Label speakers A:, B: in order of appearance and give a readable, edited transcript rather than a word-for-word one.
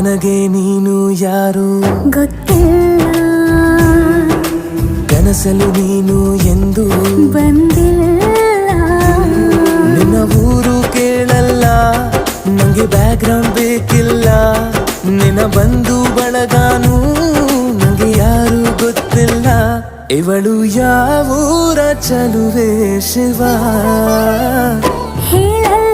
A: ನನಗೆ ನೀನು ಯಾರು
B: ಗೊತ್ತಿಲ್ಲ,
A: ಕನಸಲು ನೀನು ಎಂದು
B: ಬಂದಿಲ್ಲ.
A: ನಿನ್ನ ಊರು ಕೇಳಲ್ಲ, ನಂಗೆ ಬ್ಯಾಕ್ಗ್ರೌಂಡ್ ಬೇಕಿಲ್ಲ. ನಿನ್ನ ಬಂಧು ಬಳಗಾನು ನಂಗೆ ಯಾರು ಗೊತ್ತಿಲ್ಲ. ಇವಳು ಯಾವೂರ ಚಲುವೆ ಶಿವ
B: ಹೇಳಲ್ಲ